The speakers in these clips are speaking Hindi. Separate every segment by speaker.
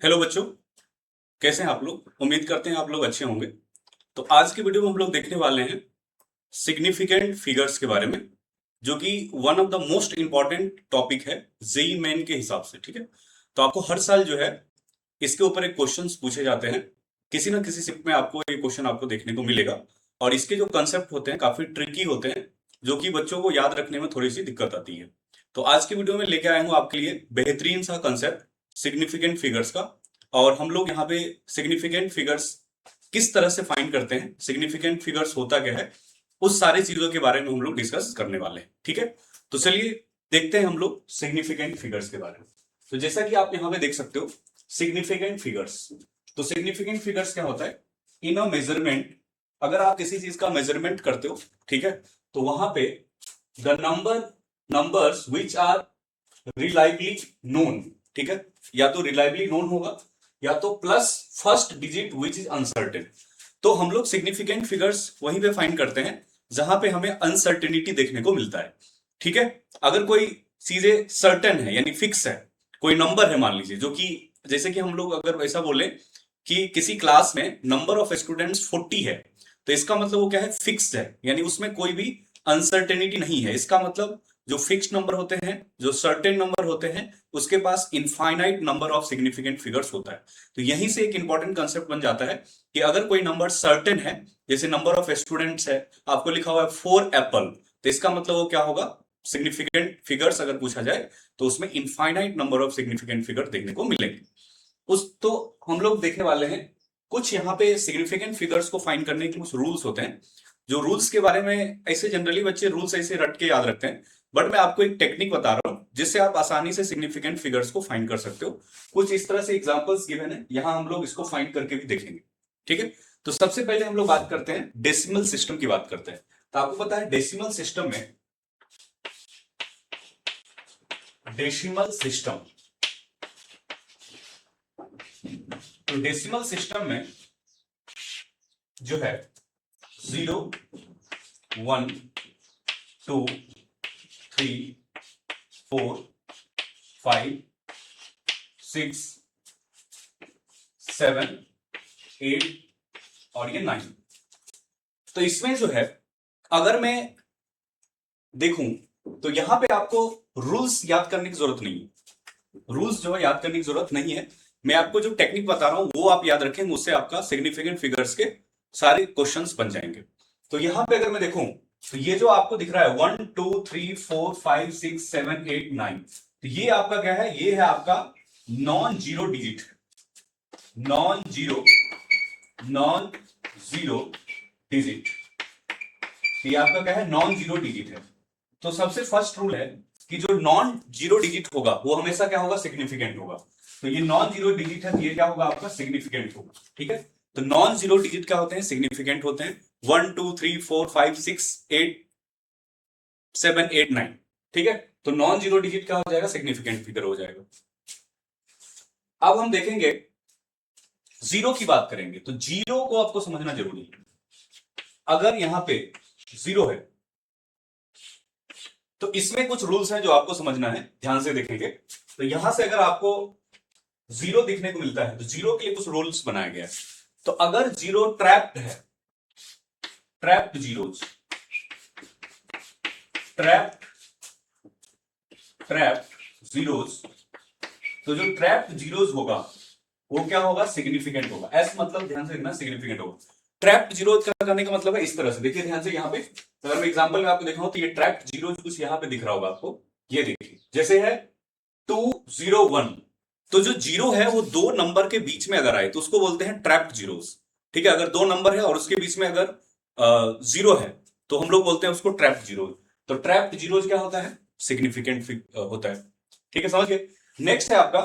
Speaker 1: हेलो बच्चों। कैसे हैं आप लोग? उम्मीद करते हैं आप लोग अच्छे होंगे। तो आज की वीडियो में हम लोग देखने वाले हैं सिग्निफिकेंट फिगर्स के बारे में, जो कि one of the most important topic है जेई मेन के हिसाब से। ठीक है, तो आपको हर साल जो है इसके ऊपर एक क्वेश्चंस पूछे जाते हैं। किसी ना किसी शिफ्ट में आपको ये क्वेश्चन आपको देखने को मिलेगा, और इसके जो कंसेप्ट होते हैं काफी ट्रिकी होते हैं, जो कि बच्चों को याद रखने में थोड़ी सी दिक्कत आती है। तो आज की वीडियो में लेके आया हूँ आपके लिए बेहतरीन सा कंसेप्ट सिग्निफिकेंट फिगर्स का। और हम लोग यहाँ पे सिग्निफिकेंट फिगर्स किस तरह से फाइंड करते हैं, सिग्निफिकेंट फिगर्स होता क्या है, उस सारी चीजों के बारे में हम लोग डिस्कस करने वाले हैं। ठीक है, तो चलिए देखते हैं हम लोग सिग्निफिकेंट फिगर्स के बारे में। तो जैसा कि आप यहाँ पे देख सकते हो सिग्निफिकेंट फिगर्स। तो सिग्निफिकेंट फिगर्स क्या होता है? इन अ मेजरमेंट, अगर आप किसी चीज का मेजरमेंट करते हो, ठीक है, तो वहां पे the numbers which are reliably known, ठीक है, या तो रिलायबली नोन होगा या तो plus first digit which is uncertain. तो हम लोग सिग्निफिकेंट फिगर्स वहीं पे फाइंड करते हैं जहां पे हमें अनसर्टेनिटी देखने को मिलता है। ठीक है, अगर कोई चीजें सर्टेन है यानी फिक्स है, कोई नंबर है मान लीजिए, जो कि जैसे कि हम लोग अगर वैसा बोले कि किसी क्लास में नंबर ऑफ स्टूडेंट्स 40 है, तो इसका मतलब वो क्या है, फिक्स्ड है, यानी उसमें कोई भी अनसर्टेनिटी नहीं है। इसका मतलब जो फिक्स्ड नंबर होते हैं, जो सर्टेन नंबर होते हैं, उसके पास infinite number of significant figures होता है। तो यहीं से एक इंपॉर्टेंट कंसेप्ट बन जाता है कि अगर कोई नंबर सर्टेन है, जैसे नंबर ऑफ स्टूडेंट्स है, आपको लिखा हुआ है 4 एप्पल, तो इसका मतलब वो क्या होगा, सिग्निफिकेंट फिगर्स अगर पूछा जाए तो उसमें infinite number of significant figure देखने को मिलेंगे। उस तो हम लोग देखने वाले हैं कुछ यहाँ पे सिग्निफिकेंट फिगर्स को फाइंड करने के कुछ रूल्स होते हैं। जो रूल्स के बारे में ऐसे जनरली बच्चे रूल्स ऐसे रट के याद रखते हैं, बट मैं आपको एक टेक्निक बता रहा हूं जिससे आप आसानी से सिग्निफिकेंट फिगर्स को फाइंड कर सकते हो। कुछ इस तरह से एग्जांपल्स गिवन है, यहां हम लोग इसको फाइंड करके भी देखेंगे। ठीक है, तो सबसे पहले हम लोग बात करते हैं डेसिमल सिस्टम की बात करते हैं। तो आपको पता है डेसिमल सिस्टम, तो डेसिमल सिस्टम में जो है 0, 1, 2, 3, 4, 5, 6, 7, 8 और ये 9। तो इसमें जो है अगर मैं देखूं तो यहां पे आपको रूल्स याद करने की जरूरत नहीं है। रूल्स जो है याद करने की जरूरत नहीं है। मैं आपको जो टेक्निक बता रहा हूं वो आप याद रखें, उससे आपका सिग्निफिकेंट फिगर्स के सारे क्वेश्चंस बन जाएंगे। तो यहां पे अगर मैं देखूं तो ये जो आपको दिख रहा है 1, 2, 3, 4, 5, 6, 7, 8, 9, तो ये आपका क्या है, ये है आपका non zero digit, non zero non zero digit. ये आपका क्या है, नॉन जीरो डिजिट है। तो सबसे फर्स्ट रूल है कि जो नॉन जीरो डिजिट होगा वो हमेशा क्या होगा, सिग्निफिकेंट होगा। तो ये नॉन जीरो डिजिट है, तो ये क्या होगा आपका, सिग्निफिकेंट होगा। ठीक है, तो नॉन जीरो डिजिट क्या होते हैं, सिग्निफिकेंट होते हैं। 1, 2, 3, 4, 5, 6, 8, 7, 8, 9। ठीक है, तो नॉन जीरो डिजिट क्या हो जाएगा, सिग्निफिकेंट फिगर हो जाएगा। अब हम देखेंगे जीरो की बात करेंगे, तो जीरो को आपको समझना जरूरी है। अगर यहां पे जीरो है तो इसमें कुछ रूल्स हैं जो आपको समझना है, ध्यान से देखेंगे। तो यहां से अगर आपको जीरो दिखने को मिलता है तो जीरो के लिए कुछ रूल्स बनाया गया है। तो अगर जीरो ट्रैप्ड है, trapped zeros, trapped trapped zeros, तो जो ट्रैप्ड जीरोज होगा वो क्या होगा, सिग्निफिकेंट होगा। एस मतलब ध्यान से देखना, सिग्निफिकेंट होगा। ट्रैप्ड जीरोज का करने का मतलब है इस तरह से, देखिए ध्यान से यहाँ पे, तो अगर मैं एग्जांपल में आपको दिखाऊं तो ये ट्रैप्ड जीरोज कुछ यहाँ पे दिख रहा होगा आपको। ये देखिए जैसे है 2, 0, 1, तो जो जीरो है वो दो नंबर के बीच में अगर आए तो उसको बोलते हैं ट्रैप्ड जीरोस। ठीक है, अगर दो नंबर है और उसके बीच में अगर जीरो है तो हम लोग बोलते हैं उसको ट्रैप्ड जीरो। तो ट्रैप्ड जीरोस क्या होता है, सिग्निफिकेंट होता है। ठीक है, समझ गए। नेक्स्ट है आपका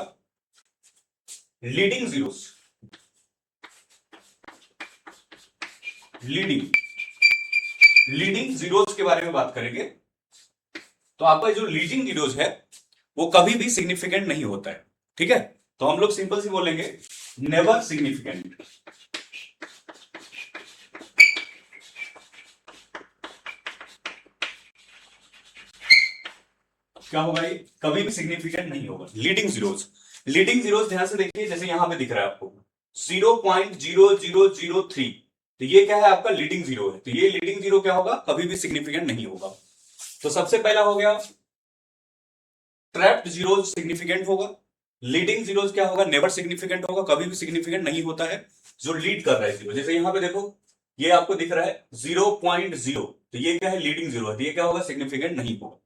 Speaker 1: leading zeros, leading leading zeros के बारे में बात करेंगे। तो आपका जो लीडिंग जीरोस है वो कभी भी सिग्निफिकेंट नहीं होता है। ठीक है, तो हम लोग सिंपल सी बोलेंगे नेवर सिग्निफिकेंट। क्या होगा, ये कभी भी सिग्निफिकेंट नहीं होगा, लीडिंग जीरोस। लीडिंग जीरोस ध्यान से देखिए, जैसे यहां पे दिख रहा है आपको 0.0003, तो ये क्या है आपका लीडिंग जीरो है। तो ये लीडिंग जीरो क्या होगा, कभी भी सिग्निफिकेंट नहीं होगा। तो सबसे पहला हो गया ट्रैप्ड जीरोस सिग्निफिकेंट होगा। लीडिंग जीरोस क्या होगा, नेवर सिग्निफिकेंट होगा, कभी भी सिग्निफिकेंट नहीं होता है जो लीड कर रहा है जीरो। जैसे यहां पे देखो ये आपको दिख रहा है 0.0, तो ये क्या है लीडिंग जीरो है, तो ये क्या होगा सिग्निफिकेंट नहीं होगा।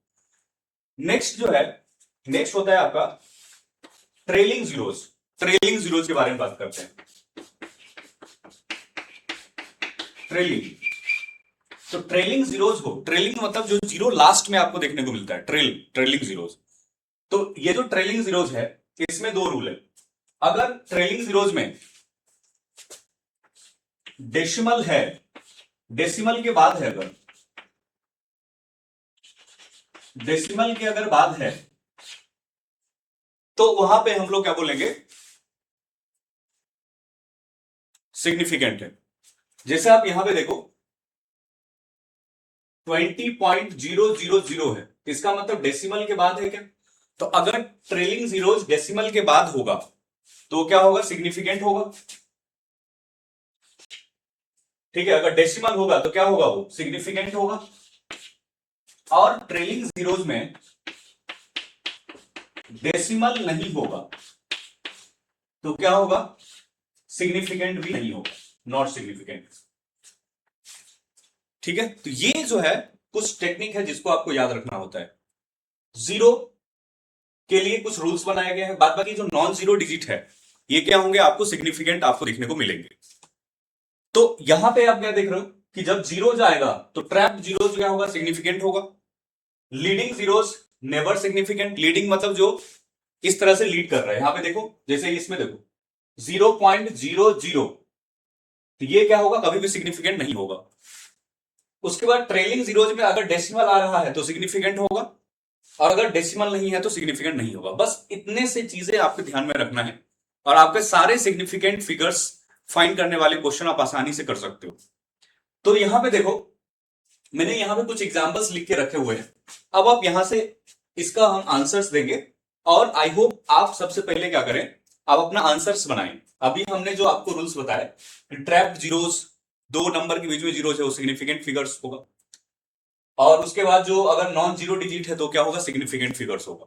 Speaker 1: नेक्स्ट जो है, नेक्स्ट होता है आपका ट्रेलिंग जीरोस। ट्रेलिंग जीरोस के बारे में बात करते हैं। ट्रेलिंग, तो ट्रेलिंग जीरोस हो, ट्रेलिंग मतलब जो जीरो लास्ट में आपको देखने को मिलता है, ट्रेलिंग जीरोस। तो ये जो ट्रेलिंग जीरोस है इसमें दो रूल है। अगर ट्रेलिंग जीरोस में डेसिमल है, डेसिमल के बाद है, अगर डेसिमल के अगर बाद है तो वहां पे हम लोग क्या बोलेंगे, सिग्निफिकेंट है। जैसे आप यहां पे देखो 20.000 है, इसका मतलब डेसिमल के बाद है क्या। तो अगर ट्रेलिंग जीरोस डेसिमल के बाद होगा तो क्या होगा, सिग्निफिकेंट होगा। ठीक है, अगर डेसिमल होगा तो क्या होगा, वो सिग्निफिकेंट होगा। और ट्रेलिंग जीरोस में डेसिमल नहीं होगा तो क्या होगा, सिग्निफिकेंट भी नहीं होगा, नॉट सिग्निफिकेंट। ठीक है, तो ये जो है कुछ टेक्निक है जिसको आपको याद रखना होता है। जीरो के लिए कुछ रूल्स बनाए गए हैं, बाद बाकी जो नॉन जीरो डिजिट है ये क्या होंगे, आपको सिग्निफिकेंट आपको देखने को मिलेंगे। तो यहां पे आप क्या देख रहे हो कि जब जीरो जाएगा तो ट्रैप जीरो क्या होगा, सिग्निफिकेंट होगा। Leading zeros never significant, leading मतलब जो इस तरह से लीड कर रहा है। यहां पे देखो जैसे इसमें देखो 0.00, तो ये क्या होगा, कभी भी सिग्निफिकेंट नहीं होगा। उसके बाद ट्रेलिंग जीरोज में अगर डेसिमल आ रहा है तो सिग्निफिकेंट होगा, और अगर डेसिमल नहीं है तो सिग्निफिकेंट नहीं होगा। बस इतने से चीजें आपको ध्यान में रखना है और आपके सारे सिग्निफिकेंट फिगर्स फाइंड करने वाले क्वेश्चन आप आसानी से कर सकते हो। तो यहां पे देखो मैंने यहां पे कुछ एग्जांपल्स लिख के रखे हुए हैं, अब आप यहां से इसका हम आंसर्स देंगे। और आई होप आप सबसे पहले क्या करें, आप अपना आंसर्स बनाएं। अभी हमने जो आपको रूल्स बताए, ट्रैप्ड जीरोस, दो नंबर के बीच में जीरो है वो सिग्निफिकेंट फिगर्स होगा, और उसके बाद जो अगर नॉन जीरो डिजिट है तो क्या होगा, सिग्निफिकेंट फिगर्स होगा।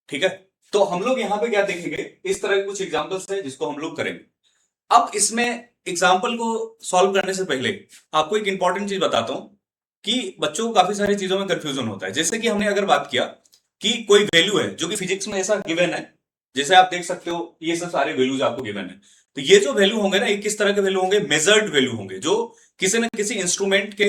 Speaker 1: ठीक है, तो हम लोग यहां पे क्या देखेंगे, इस तरह के कुछ एग्जांपल्स है जिसको हम लोग करेंगे। अब इसमें एग्जाम्पल को सॉल्व करने से पहले आपको एक इंपॉर्टेंट चीज बताता हूं कि बच्चों को काफी सारी चीजों में कंफ्यूजन होता है। जैसे कि हमने अगर बात किया कि कोई वैल्यू है जो कि फिजिक्स में ऐसा गिवन है, जैसे आप देख सकते हो ये सब सारे वैल्यूज आपको गिवन है। तो ये जो वैल्यू होंगे ना, ये किस तरह के वैल्यू होंगे, मेजर्ड वैल्यू होंगे, जो किसी न किसी इंस्ट्रूमेंट के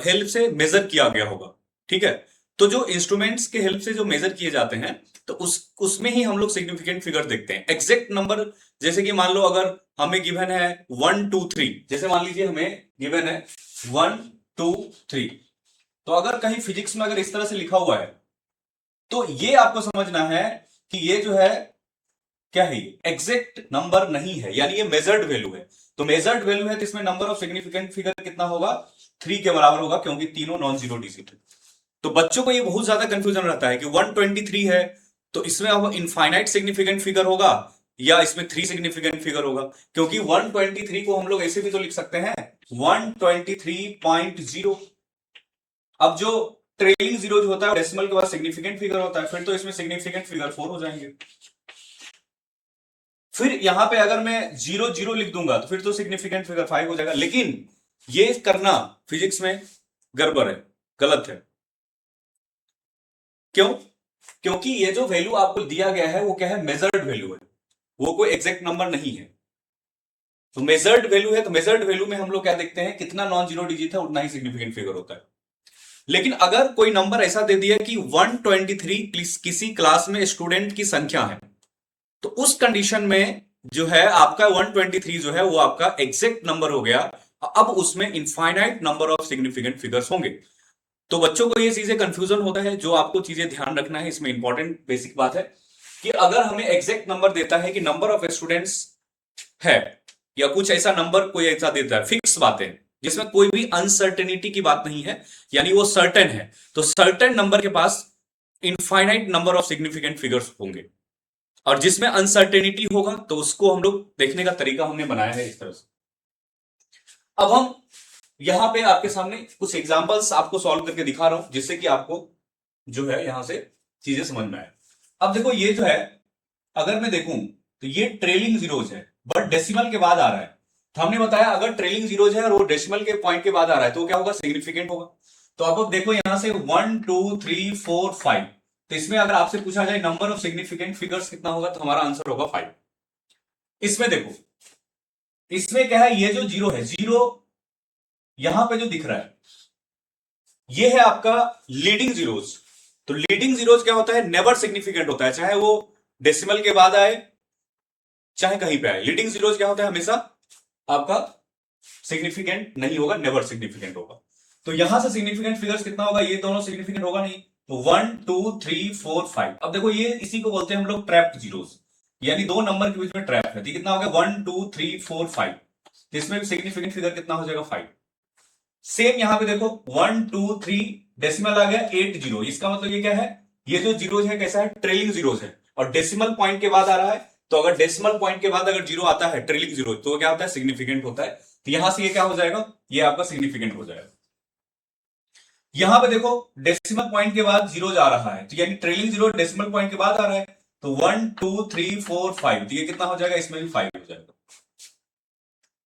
Speaker 1: हेल्प से मेजर किया गया होगा। ठीक है, तो जो इंस्ट्रूमेंट्स के हेल्प से जो मेजर किए जाते हैं तो उसमें ही हम लोग सिग्निफिकेंट फिगर देखते हैं। एग्जैक्ट नंबर, जैसे कि मान लो अगर हमें गिवन है 1 2 3, जैसे मान लीजिए हमें गिवन है 1 2 3, तो अगर कहीं फिजिक्स में अगर इस तरह से लिखा हुआ है तो ये आपको समझना है कि ये जो है क्या है, एग्जैक्ट नंबर नहीं है, यानी ये मेजर्ड वैल्यू है। तो मेजर्ड वैल्यू है तो इसमें नंबर ऑफ सिग्निफिकेंट फिगर कितना होगा, 3 के बराबर होगा, क्योंकि तीनों नॉन जीरो डिजिट है। तो बच्चों को ये बहुत ज्यादा कंफ्यूजन रहता है कि 123 है तो इसमें अब इनफाइनाइट सिग्निफिकेंट फिगर होगा या इसमें 3 सिग्निफिकेंट फिगर होगा, क्योंकि 123 को हम लोग ऐसे भी तो लिख सकते हैं 123.0। अब जो ट्रेलिंग जीरो जो होता है डेसिमल के बाद सिग्निफिकेंट फिगर होता है, फिर तो इसमें सिग्निफिकेंट फिगर 4 हो जाएंगे। फिर यहां पे अगर मैं 0 0 लिख दूंगा तो फिर तो सिग्निफिकेंट फिगर 5 हो जाएगा। लेकिन ये करना फिजिक्स में गड़बड़ है, गलत है। क्यों, क्योंकि ये जो वैल्यू आपको दिया गया है वो क्या है, मेजर्ड वैल्यू है, वो कोई एग्जैक्ट नंबर नहीं है। तो मेजर्ड वैल्यू है, तो मेजर्ड वैल्यू में हम लोग क्या देखते हैं, कितना नॉन जीरो डिजिट है उतना ही सिग्निफिकेंट फिगर होता है। लेकिन अगर कोई नंबर ऐसा दे दिया कि 123 किसी क्लास में स्टूडेंट की संख्या है, तो उस कंडीशन में जो है आपका 123 जो है वो आपका एग्जैक्ट नंबर हो गया। अब उसमें infinite number of significant figures होंगे। तो बच्चों को ये चीजें कंफ्यूजन होता है, जो आपको चीजें ध्यान रखना है इसमें इंपॉर्टेंट बेसिक बात है कि अगर हमें एग्जैक्ट नंबर देता है कि नंबर ऑफ स्टूडेंट्स है, या कुछ ऐसा नंबर कोई ऐसा देता है, फिक्स बातें जिसमें कोई भी अनसर्टेनिटी की बात नहीं है, यानी वो सर्टेन है, तो सर्टेन नंबर के पास infinite number of significant figures होंगे, और जिसमें अनसर्टेनिटी होगा तो उसको हम लोग देखने का तरीका हमने बनाया है इस तरह से। अब हम यहां पे आपके सामने कुछ एग्जांपल्स आपको सॉल्व करके दिखा रहा हूं, जिससे कि आपको जो है यहां से चीजें समझ में आए। अब देखो ये जो है, अगर मैं देखूं तो ये ट्रेलिंग जीरोज है, बट डेसिमल के बाद आ रहा है। तो हमने बताया अगर ट्रेलिंग जीरोज है और वो डेसिमल के पॉइंट के बाद आ रहा है तो क्या होगा, सिग्निफिकेंट होगा। तो अब देखो यहां से 1 2 3 4 5, तो इसमें अगर आपसे पूछा जाए नंबर ऑफ सिग्निफिकेंट फिगर्स कितना होगा, तो हमारा आंसर होगा 5। इसमें देखो, इसमें क्या है, ये जो जीरो है, जीरो यहां पे जो दिख रहा है ये है आपका लीडिंग जीरोज। तो लीडिंग जीरोज क्या होता है, नेवर सिग्निफिकेंट होता है, चाहे वो डेसिमल के बाद आए चाहे कहीं पे आए। लीडिंग जीरोज क्या होता है, हमेशा आपका सिग्निफिकेंट नहीं होगा, नेवर सिग्निफिकेंट होगा। तो यहां से सिग्निफिकेंट फिगर्स कितना होगा, ये दोनों सिग्निफिकेंट होगा नहीं, तो 1 2 3 4 5। अब देखो ये इसी को बोलते हैं हम लोग ट्रैप्ड जीरोज, यानी दो नंबर के बीच में ट्रैप है। तो कितना हो गया, 1 2 3 4 5, इसमें भी सिग्निफिकेंट फिगर कितना हो जाएगा, 5। सेम यहां पे देखो 1 2 3 डेसिमल आ गया 8 0, इसका मतलब ये क्या है, ये जो जीरोज है कैसा है, ट्रेलिंग जीरोज है, और डेसिमल पॉइंट के बाद आ रहा है। तो अगर डेसिमल पॉइंट के बाद अगर जीरो आता है ट्रेलिंग जीरो, तो क्या होता है, सिग्निफिकेंट होता है। तो यहां से ये क्या हो जाएगा, ये आपका सिग्निफिकेंट हो जाएगा। यहां पे देखो डेसिमल पॉइंट के बाद जीरो जा रहा है, तो यानी ट्रेलिंग जीरो डेसिमल पॉइंट के बाद आ रहा है, तो 1 2 3 4 5, तो ये कितना हो जाएगा, इसमें भी 5 हो जाएगा।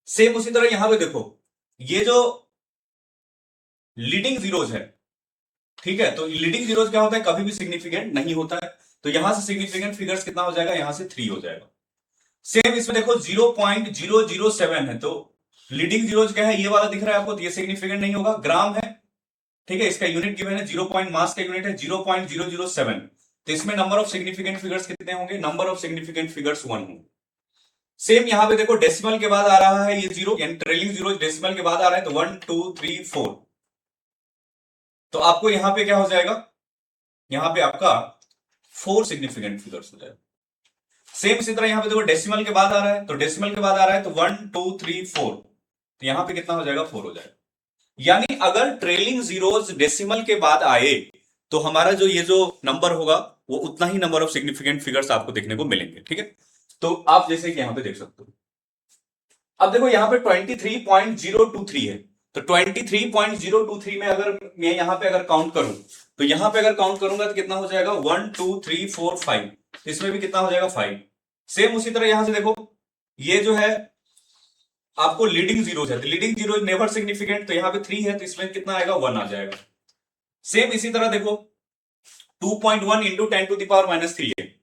Speaker 1: सेम उसी तरह यहां पे देखो, ये जो लीडिंग जीरोज है, ठीक है, तो लीडिंग जीरोज क्या होता है, कभी भी सिग्निफिकेंट नहीं होता है। तो यहां से सिग्निफिकेंट फिगर्स कितना हो जाएगा, यहां से 3 हो जाएगा। सेम इसमें देखो 0.007 है, तो लीडिंग जीरोज क्या है, ये वाला दिख रहा है आपको, तो ये सिग्निफिकेंट नहीं होगा, ग्राम है, ठीक है, इसका यूनिट गिवन है, 0 पॉइंट मास का यूनिट है 0.007। तो इसमें नंबर ऑफ सिग्निफिकेंट फिगर्स कितने होंगे, नंबर ऑफ सिग्निफिकेंट फिगर्स 1 होंगे। सेम यहां पे देखो डेसिमल के बाद आ रहा है ये जीरो, यानी ट्रेलिंग जीरो डेसिमल के बाद आ रहा है, तो 1 2 3 4, तो आपको यहां पे क्या हो जाएगा, यहां पे आपका 4 सिग्निफिकेंट फिगर्स हो जाएगा। सेम इसी तरह यहां पे देखो डेसिमल के बाद आ रहा है, तो डेसिमल के बाद आ रहा है तो 1 2 3 4, तो यहां पे कितना हो जाएगा, 4 हो जाएगा। यानी अगर ट्रेलिंग जीरोज डेसिमल के बाद आए तो हमारा जो ये जो नंबर होगा वो उतना ही नंबर ऑफ सिग्निफिकेंट फिगर्स आपको देखने को मिलेंगे, ठीक है। तो आप जैसे कि यहां पे देख सकते हो, अब देखो यहां पे 23.023 है, तो 23.023 में अगर मैं यहां पे अगर काउंट करूं, तो यहां पे अगर काउंट करूंगा तो कितना हो जाएगा, 1 2 3 4 5, इसमें भी कितना हो जाएगा, 5। सेम उसी तरह यहां से देखो, ये जो है आपको लीडिंग जीरो है, तो लीडिंग जीरो नेवर सिग्निफिकेंट, तो यहां पे 3 है, तो इसमें कितना आएगा, 1 आ जाएगा। सेम इसी तरह देखो 2.1 इंटू 10⁻³ है।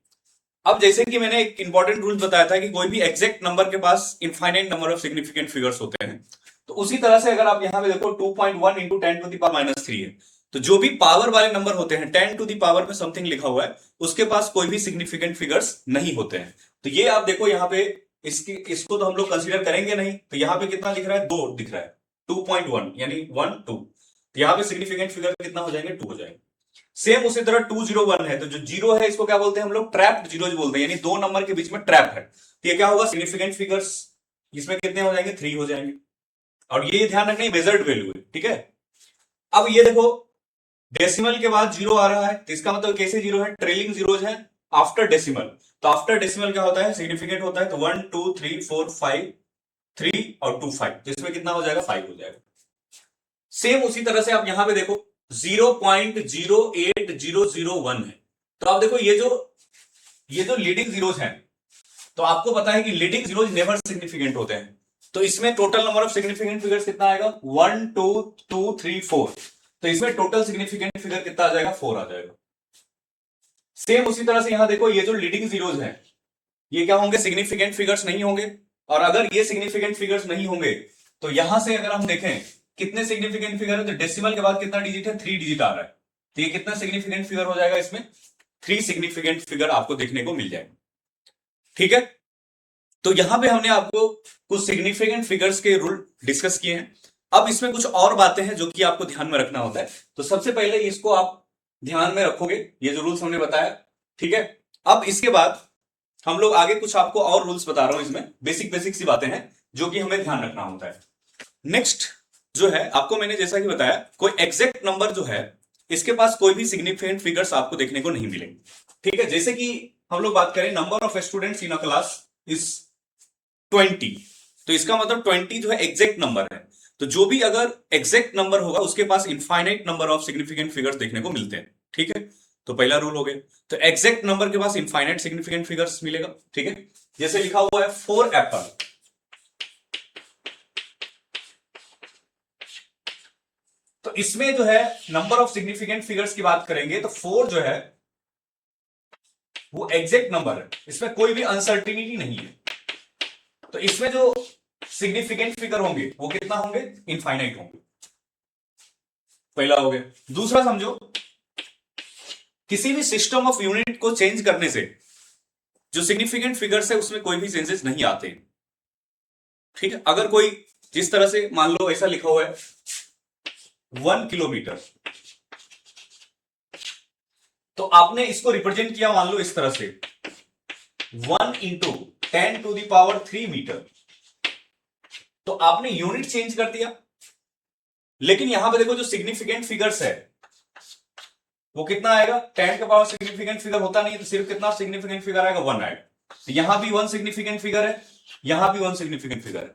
Speaker 1: अब जैसे कि मैंने एक इंपॉर्टेंट रूल बताया था कि कोई भी एग्जैक्ट नंबर के पास infinite number of significant figures होते हैं, तो उसी तरह से अगर आप यहां पे देखो 2.1 इंटू 10⁻³ है, तो जो भी पावर वाले नंबर होते हैं, 10 में समथिंग लिखा हुआ है, उसके पास कोई भी सिग्निफिकेंट फिगर्स नहीं होते हैं। तो ये आप देखो यहां पे, इसको तो हम लोग कंसीडर करेंगे नहीं, तो यहां पे कितना दिख रहा है, 2 दिख रहा है, 2.1 यानी 1 2, तो यहां पे सिग्निफिकेंट फिगर कितना हो जाएंगे, 2 हो जाएंगे। सेम उसी तरह 201 है, तो जो जीरो है इसको क्या बोलते हैं हम लोग, ट्रैप्ड जीरोज बोलते हैं, यानी दो नंबर के बीच में ट्रैप है, तो ये क्या होगा, सिग्निफिकेंट फिगर्स इसमें कितने हो जाएंगे, 3 हो जाएंगे। और ये ध्यान रखना मेजर्ड वैल्यू है, ठीक है। अब ये देखो डेसिमल के बाद जीरो आ रहा है, तो इसका मतलब कैसे जीरो है, ट्रेलिंग जीरोज है आफ्टर डेसिमल। तो आफ्टर डेसिमल क्या होता है, सिग्निफिकेंट होता है, तो 1 2 3 4 5, 3 और 2 5, तो इसमें कितना हो जाएगा, 5 हो जाएगा। सेम उसी तरह से आप यहां पे देखो 0.08001 है, तो आप देखो ये जो लीडिंग जीरोज हैं, तो आपको पता है कि लीडिंग जीरोज नेवर सिग्निफिकेंट होते हैं, तो इसमें total number of significant figures कितना आएगा, 1 2 2 3 4, तो इसमें टोटल सिग्निफिकेंट फिगर कितना आ जाएगा, 4 आ जाएगा। सेम उसी तरह से यहां देखो ये जो लीडिंग जीरोज हैं, ये क्या होंगे, सिग्निफिकेंट फिगर्स नहीं होंगे, और अगर ये सिग्निफिकेंट फिगर्स नहीं होंगे, तो यहां से अगर हम देखें कितने सिग्निफिकेंट फिगर है, तो डेसिमल के बाद कितना डिजिट है, 3 डिजिट आ रहा है, तो ये कितना सिग्निफिकेंट फिगर हो जाएगा, इसमें 3 सिग्निफिकेंट फिगर आपको देखने को मिल जाएगा, ठीक है। तो यहां पे हमने आपको कुछ सिग्निफिकेंट फिगर्स के रूल डिस्कस किए हैं। अब इसमें कुछ और बातें हैं जो कि आपको ध्यान में रखना होता है, तो सबसे पहले इसको आप ध्यान में रखोगे, ये जो रूल्स हमने बताया, ठीक है। अब इसके बाद हम लोग आगे कुछ आपको और रूल्स बता रहा हूं, इसमें बेसिक बेसिक सी बातें हैं जो कि हमें ध्यान रखना होता है। नेक्स्ट जो है, आपको मैंने जैसा कि बताया, कोई एग्जैक्ट नंबर जो है इसके पास कोई भी सिग्निफिकेंट फिगर्स आपको देखने को नहीं मिलेंगे। ठीक है, जैसे कि हम लोग बात करें number of students in a class is 20, तो इसका मतलब 20 जो है एग्जैक्ट नंबर है। तो जो भी अगर एग्जैक्ट नंबर होगा उसके पास infinite number of significant figures देखने को मिलते हैं। ठीक है, तो पहला रूल हो गया। तो एग्जैक्ट नंबर के पास इनफाइनाइट सिग्निफिकेंट फिगर्स मिलेगा। ठीक है, जैसे लिखा हुआ है 4 एप्पल, तो इसमें जो है नंबर ऑफ सिग्निफिकेंट फिगर्स की बात करेंगे तो 4 जो है वो एग्जैक्ट नंबर है, इसमें कोई भी अनसर्टिनिटी नहीं है। तो इसमें जो सिग्निफिकेंट फिगर होंगे वो कितना होंगे, इनफाइनाइट होंगे। पहला हो गया। दूसरा समझो, किसी भी सिस्टम ऑफ यूनिट को चेंज करने से जो सिग्निफिकेंट फिगर्स है उसमें कोई भी चेंजेस नहीं आते। ठीक है, अगर कोई जिस तरह से मान लो ऐसा लिखा हुआ है 1 किलोमीटर, तो आपने इसको रिप्रेजेंट किया मान लो इस तरह से 1 इंटू 10⁻³ मीटर, तो आपने यूनिट चेंज कर दिया। लेकिन यहां पे देखो जो सिग्निफिकेंट फिगर्स है वो कितना आएगा, 10 के पावर सिग्निफिकेंट फिगर होता नहीं है, तो सिर्फ कितना सिग्निफिकेंट फिगर आएगा, 1 आएगा। तो यहां भी 1 सिग्निफिकेंट फिगर है, यहां भी 1 सिग्निफिकेंट फिगर है।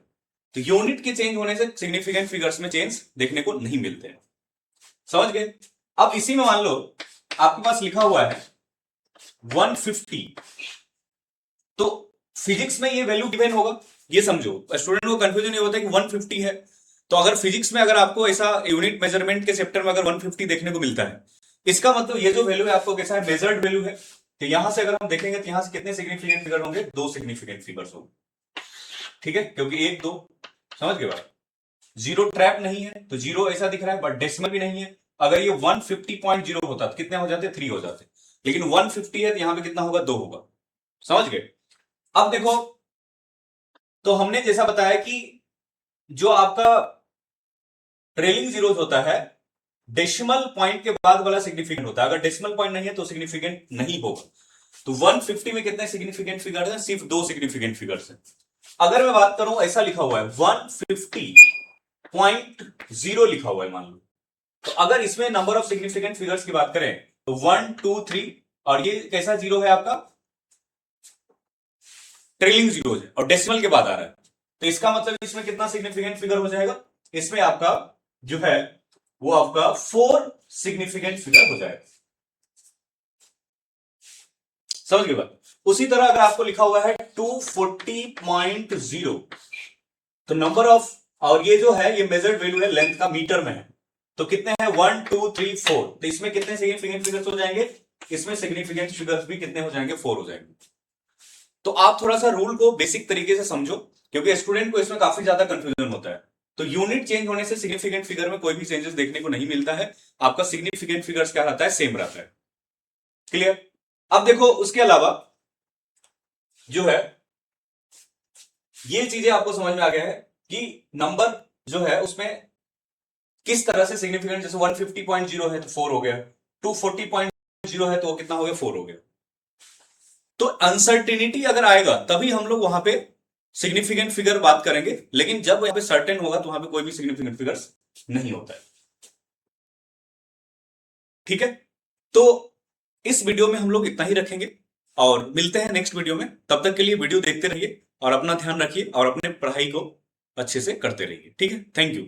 Speaker 1: तो यूनिट के चेंज होने से सिग्निफिकेंट फिगर्स में चेंज देखने को नहीं मिलते हैं। समझ गए। अब इसी में मान लो आपके पास लिखा हुआ है 150, तो फिजिक्स में ये वैल्यू गिवन होगा, ये समझो। स्टूडेंट को कंफ्यूजन ये होता है कि 150 है, तो अगर फिजिक्स में अगर आपको ऐसा यूनिट मेजरमेंट के चैप्टर में अगर 150 देखने को मिलता है, इसका मतलब ये जो वैल्यू है आपको कैसा है, मेजर्ड वैल्यू है। तो यहां से अगर हम देखेंगे तो यहां से कितने सिग्निफिकेंट फिगर होंगे, 2 सिग्निफिकेंट फिगर्स होंगे। ठीक है, क्योंकि 1 2, समझ गए बात। जीरो ट्रैप नहीं है तो जीरो ऐसा दिख रहा है, बट डेसिमल भी नहीं है। अगर ये 150.0 होता तो कितने हो जाते, 3 हो जाते। लेकिन 150 है तो यहां पे कितना होगा, 2 होगा। समझ गए। अब देखो, तो हमने जैसा बताया कि जो आपका ट्रेलिंग जीरोस होता है डेसिमल पॉइंट के बाद वाला सिग्निफिकेंट होता है। अगर डेसिमल पॉइंट नहीं है तो सिग्निफिकेंट नहीं होगा। तो 150 में कितने सिग्निफिकेंट फिगर है, सिर्फ 2 सिग्निफिकेंट फिगर्स हैं। अगर मैं बात करूं, ऐसा लिखा हुआ है 150.0 लिखा हुआ है मान लो, तो अगर इसमें नंबर ऑफ सिग्निफिकेंट फिगर्स की बात करें तो 1 2 3, और ये कैसा जीरो है आपका, ट्रेलिंग जीरो है और डेसिमल के बाद आ रहा है। तो इसका मतलब इसमें कितना सिग्निफिकेंट फिगर हो जाएगा, इसमें आपका जो है वो आपका 4 सिग्निफिकेंट फिगर हो जाएगा। समझ गए बात। उसी तरह अगर आपको लिखा हुआ है 240.0, तो नंबर ऑफ, और ये जो है ये मेजर्ड वैल्यू है लेंथ का मीटर में है, तो कितने हैं 1 2 3 4, तो इसमें कितने सिग्निफिकेंट फिगर्स हो जाएंगे, इसमें सिग्निफिकेंट फिगर्स भी कितने हो जाएंगे, 4 हो जाएंगे। तो आप थोड़ा सा रूल को बेसिक तरीके से समझो, क्योंकि स्टूडेंट को इसमें काफी ज्यादा कंफ्यूजन होता है। तो यूनिट चेंज होने से सिग्निफिकेंट फिगर में कोई भी चेंजेस देखने को नहीं मिलता है, आपका सिग्निफिकेंट फिगर्स क्या रहता है, सेम रहता है। क्लियर। अब देखो उसके अलावा जो है ये चीजें आपको समझ में आ गया है कि नंबर जो है उसमें किस तरह से सिग्निफिकेंट, जैसे 150.0 है तो 4 हो गया, 240.0 है तो वो कितना हो गया, 4 हो गया। तो अनसर्टेनिटी अगर आएगा तभी हम लोग वहां पे सिग्निफिकेंट फिगर बात करेंगे, लेकिन जब वहां पे सर्टेन होगा तो वहां पे कोई भी सिग्निफिकेंट फिगर्स नहीं होता है। ठीक है, तो इस वीडियो में हम लोग इतना ही रखेंगे और मिलते हैं नेक्स्ट वीडियो में। तब तक के लिए वीडियो देखते रहिए और अपना ध्यान रखिए और अपने पढ़ाई को अच्छे से करते रहिए। ठीक है, थैंक यू।